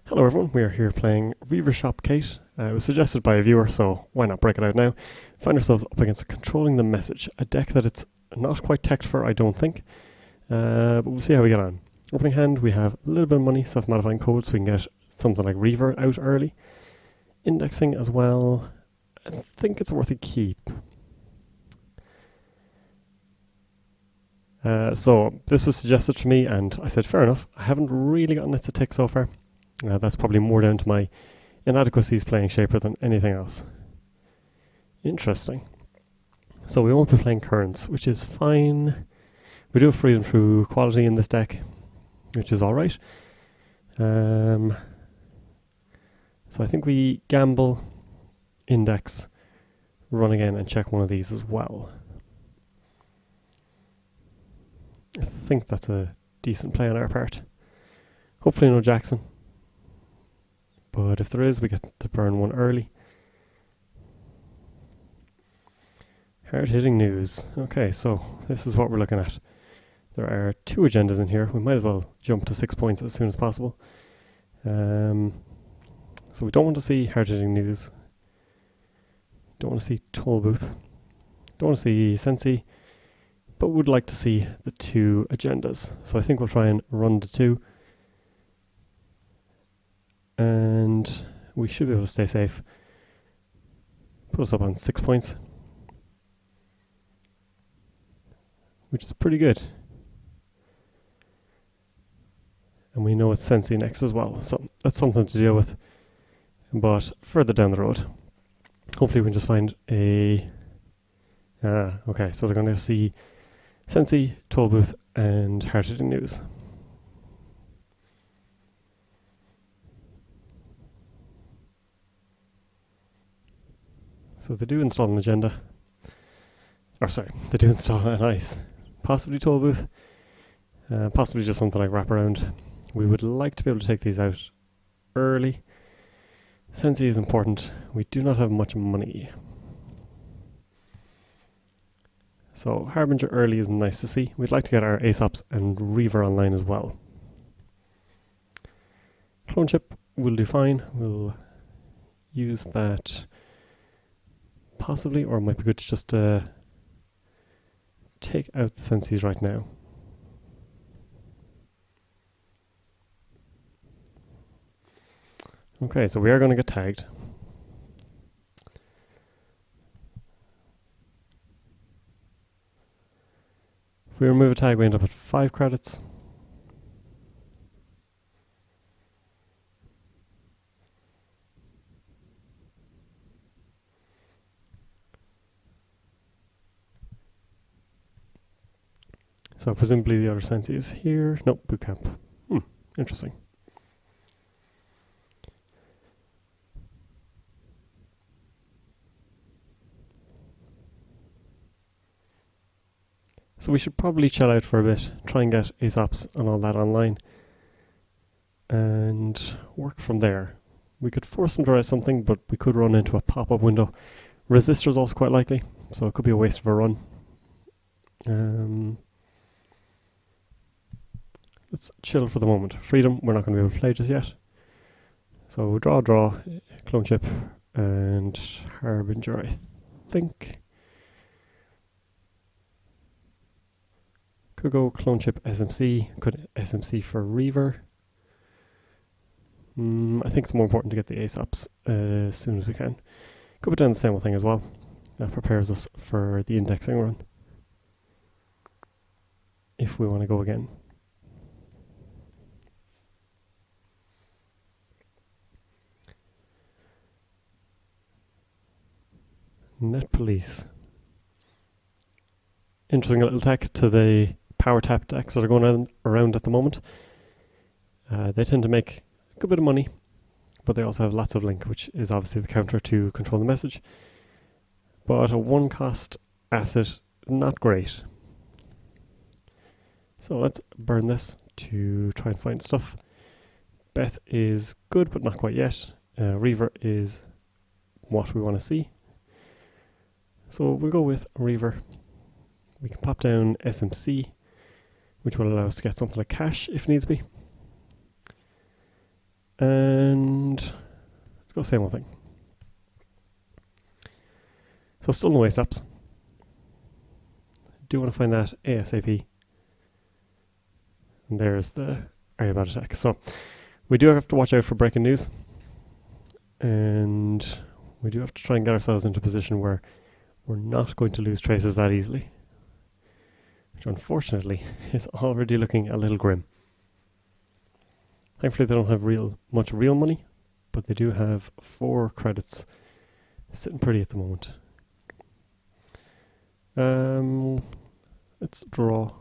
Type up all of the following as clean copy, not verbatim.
Hello everyone, we are here playing Reavershop Kate. It was suggested by a viewer, so why not break it out now? Find ourselves up against Controlling the Message, a deck that it's not quite teched for, I don't think. But we'll see how we get on. Opening hand, we have a little bit of money, self-modifying code, so we can get something like Reaver out early. Indexing as well, I think it's worth a keep. So this was suggested to me, and I said fair enough. I haven't really gotten it to tick so far. That's probably more down to my inadequacies playing Shaper than anything else. Interesting. So we won't be playing Currents, which is fine. We do have freedom through quality in this deck, which is alright. So I think we gamble, index, run again and check one of these as well. I think that's a decent play on our part. Hopefully no Jackson. But if there is, we get to burn one early. Hard-hitting news. Okay, so this is what we're looking at. There are two agendas in here. We might as well jump to 6 points as soon as possible. So we don't want to see hard-hitting news. Don't want to see toll booth. Don't want to see Sensi. But would like to see the two agendas. So I think we'll try and run the two. And we should be able to stay safe. Put us up on 6 points, which is pretty good. And we know it's Sensi next as well, so that's something to deal with. But further down the road, hopefully we can just find a... okay, so they're going to see Sensi, toll booth, and hard-hitting news. So they do install an agenda. Or sorry, they do install an ice. Possibly toll booth. Possibly just something like wraparound. We would like to be able to take these out early. Sensi is important. We do not have much money. So Harbinger early is nice to see. We'd like to get our Aesops and Reaver online as well. Clone chip will do fine. We'll use that possibly, or it might be good to just take out the Sensis right now. Okay, so we are going to get tagged. If we remove a tag, we end up at 5 credits. So presumably the other Sensi is here. Nope, bootcamp. Interesting. So we should probably chill out for a bit, try and get Aesops and all that online, and work from there. We could force them to write something, but we could run into a pop-up window. Resistor is also quite likely, so it could be a waste of a run. Let's chill for the moment. Freedom, we're not going to be able to play just yet. So we draw, clone chip, and Harbinger, I think. Could go clone chip SMC, could SMC for Reaver. I think it's more important to get the Aesops as soon as we can. Could put down the same thing as well. That prepares us for the indexing run, if we want to go again. Net Police. Interesting little tech to the power tap decks that are going around at the moment. They tend to make a good bit of money, but they also have lots of link, which is obviously the counter to Control the Message. But a one cost asset, not great. So let's burn this to try and find stuff. Beth is good, but not quite yet. Reaver is what we want to see. So we'll go with Reaver. We can pop down SMC, which will allow us to get something like cash if needs be. And let's go same old thing. So still no ace-ups. Do want to find that ASAP. And there's the area bad attack. So we do have to watch out for breaking news. And we do have to try and get ourselves into a position where we're not going to lose traces that easily. Which unfortunately is already looking a little grim. Thankfully they don't have much real money, but they do have 4 credits sitting pretty at the moment. Let's draw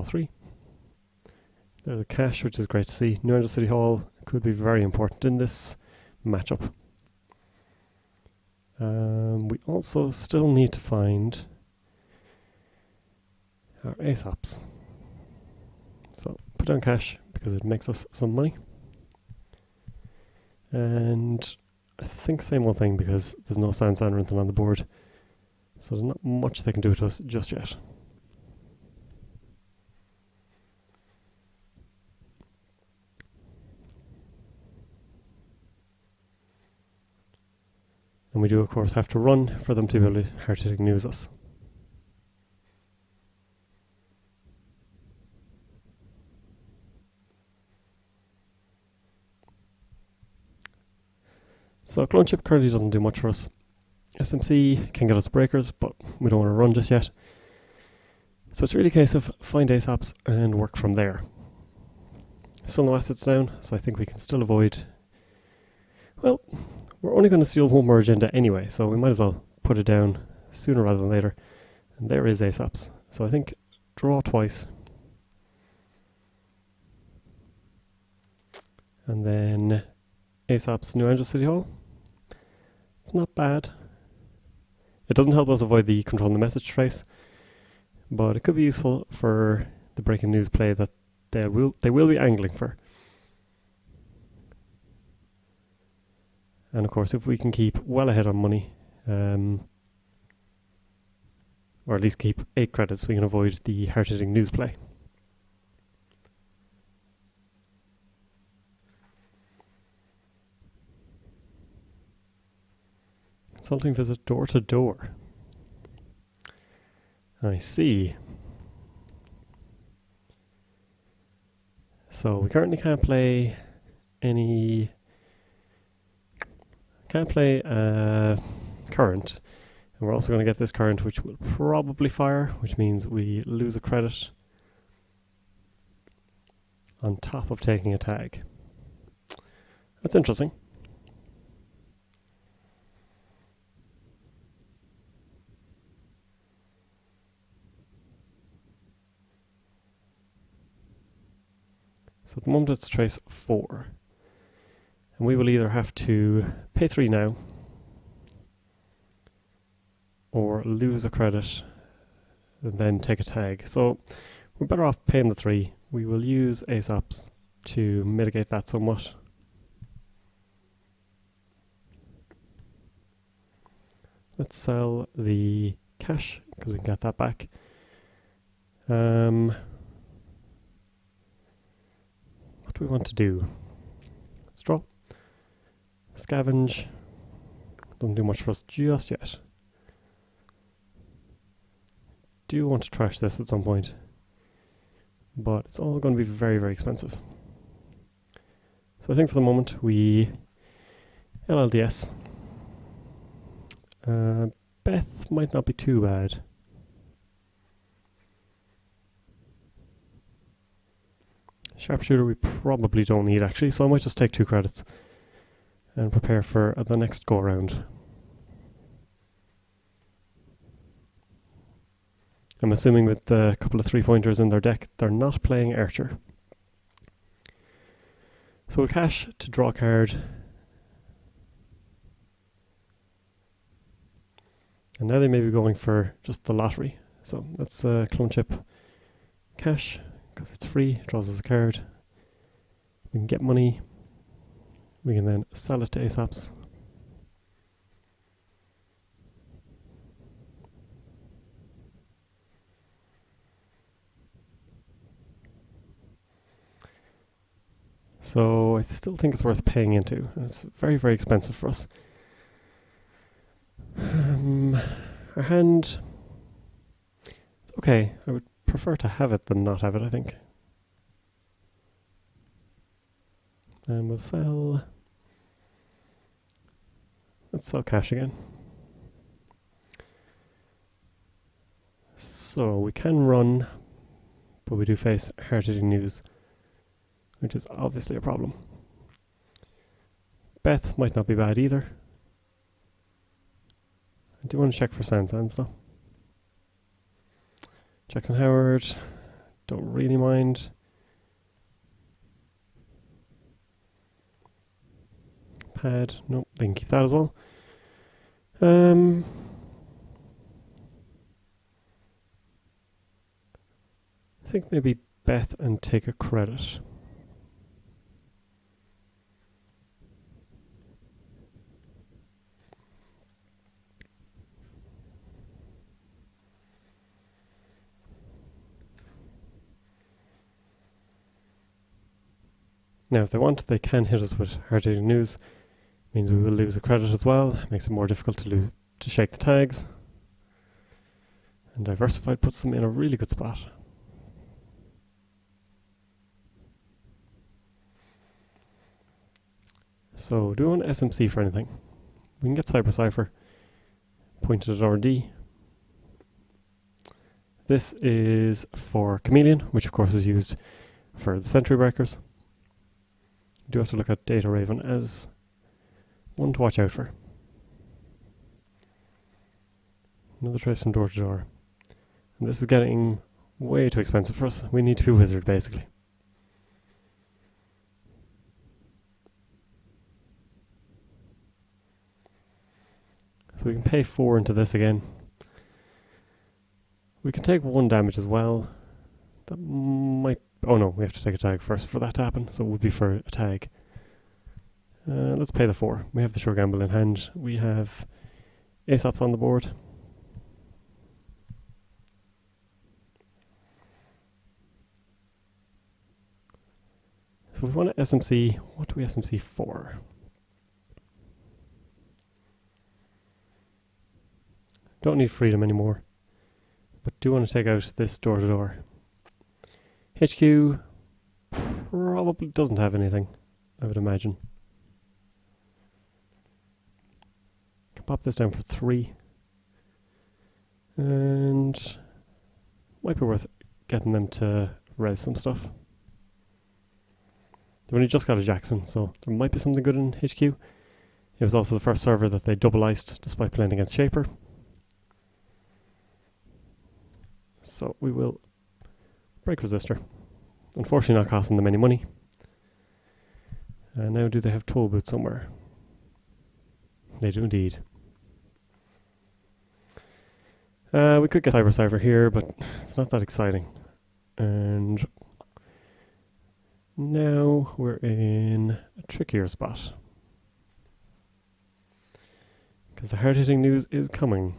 3. There's a cash, which is great to see. Netrunner City Hall could be very important in this matchup. We also still need to find our ace-ups. So put down cash because it makes us some money. And I think same old thing because there's no sand or anything on the board. So there's not much they can do to us just yet. And we do of course have to run for them to be able to hard-hitting news us. So clone chip currently doesn't do much for us. SMC can get us breakers, but we don't want to run just yet. So it's really a case of find ace-ups and work from there. Still no assets down, so I think we can still avoid... Well, we're only going to steal one more agenda anyway, so we might as well put it down sooner rather than later. And there is ace-ups. So I think draw twice. And then ace-ups Netrunner City Hall. It's not bad. It doesn't help us avoid the control the message trace, but it could be useful for the breaking news play that they will be angling for. And of course, if we can keep well ahead on money, or at least keep 8 credits, we can avoid the hard-hitting news play. Consulting visit door to door. I see. So we currently can't play any... Can't play current. And we're also going to get this current, which will probably fire, which means we lose a credit on top of taking a tag. That's interesting. So at the moment it's trace 4. And we will either have to pay 3 now, or lose a credit and then take a tag. So we're better off paying the 3. We will use ace-ups to mitigate that somewhat. Let's sell the cash, because we can get that back. What do we want to do? Let's draw. Scavenge. Doesn't do much for us just yet. Do want to trash this at some point, but it's all going to be very, very expensive. So I think for the moment we LLDS. Beth might not be too bad. Sharpshooter we probably don't need actually, so I might just take 2 credits and prepare for the next go around. I'm assuming with the couple of 3-pointers in their deck, they're not playing Archer. So we'll cash to draw a card. And now they may be going for just the lottery. So let's clone chip cash, because it's free, it draws us a card. We can get money. We can then sell it to ace-ups. So I still think it's worth paying into, and it's very, very expensive for us. Our hand, it's okay. I would prefer to have it than not have it, I think. And we'll sell. Let's sell cash again. So we can run, but we do face hard-hitting news, which is obviously a problem. Beth might not be bad either. I do want to check for Sands though. Jackson Howard, don't really mind. Pad, nope, they can keep that as well. I think maybe Beth and take a credit. Now, if they want, they can hit us with hard-hitting news. Means we will lose a credit as well. Makes it more difficult to shake the tags. And Diversified puts them in a really good spot. So, do we want SMC for anything? We can get Cyber pointed at RD. This is for Chameleon, which of course is used for the Sentry Breakers. You do have to look at Data Raven as one to watch out for. Another trace from door to door. And this is getting way too expensive for us. We need to be wizard, basically. So we can pay 4 into this again. We can take 1 damage as well. That might... Oh no, we have to take a tag first for that to happen. So it would be for a tag. Let's pay the 4. We have the Sure Gamble in hand. We have Aesops on the board. So we want to SMC. What do we SMC for? Don't need freedom anymore. But do want to take out this door to door. HQ probably doesn't have anything, I would imagine. Can pop this down for 3. And might be worth getting them to res some stuff. They've only just got a Jackson, so there might be something good in HQ. It was also the first server that they double iced despite playing against Shaper. So we will break Resistor. Unfortunately not costing them any money. Now do they have toll boots somewhere? They do indeed. We could get Cyber here, but it's not that exciting. And now we're in a trickier spot. Because the hard-hitting news is coming.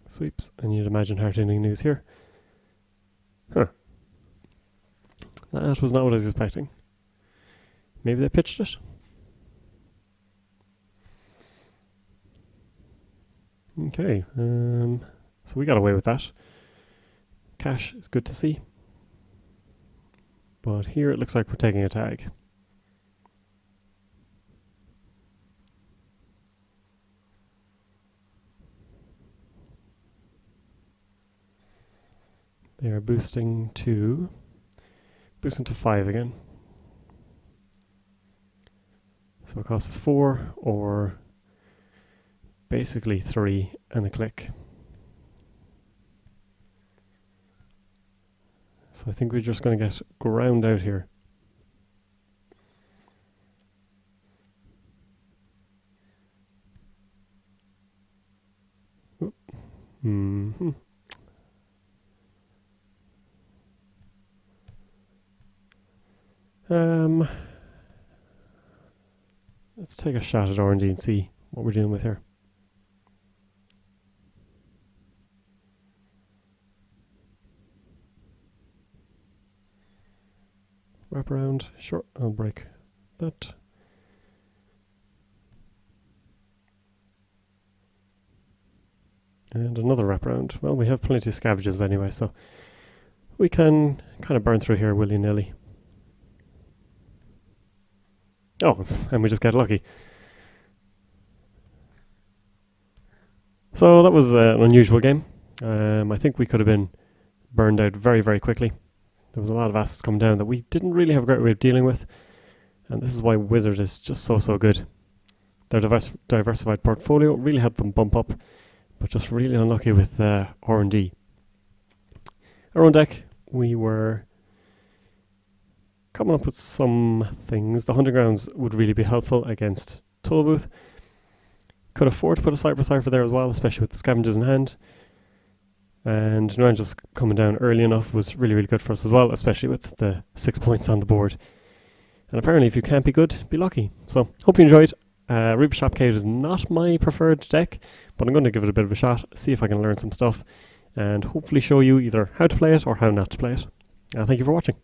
Sweeps, and you'd imagine hard-hitting news here. Huh. That was not what I was expecting. Maybe they pitched it? Okay, so we got away with that. Cash is good to see. But here it looks like we're taking a tag. They are boosting to 5 again. So it costs us 4 or basically 3 and a click. So I think we're just going to get ground out here. Mm-hmm. Let's take a shot at R&D and see what we're dealing with here. Wrap around. Sure, I'll break that. And another wrap around. Well, we have plenty of scavengers anyway, so we can kind of burn through here willy-nilly. Oh, and we just get lucky. So that was an unusual game. I think we could have been burned out very, very quickly. There was a lot of assets coming down that we didn't really have a great way of dealing with. And this is why Wizard is just so good. Their diversified portfolio really helped them bump up, but just really unlucky with R&D. Our own deck, we were coming up with some things. The Hunting Grounds would really be helpful against Tollbooth. Could afford to put a Cypher there as well, especially with the scavengers in hand. And Netrunner just coming down early enough was really, really good for us as well, especially with the 6 points on the board. And apparently if you can't be good, be lucky. So, hope you enjoyed. Reavershop Kate is not my preferred deck, but I'm going to give it a bit of a shot, see if I can learn some stuff, and hopefully show you either how to play it or how not to play it. Thank you for watching.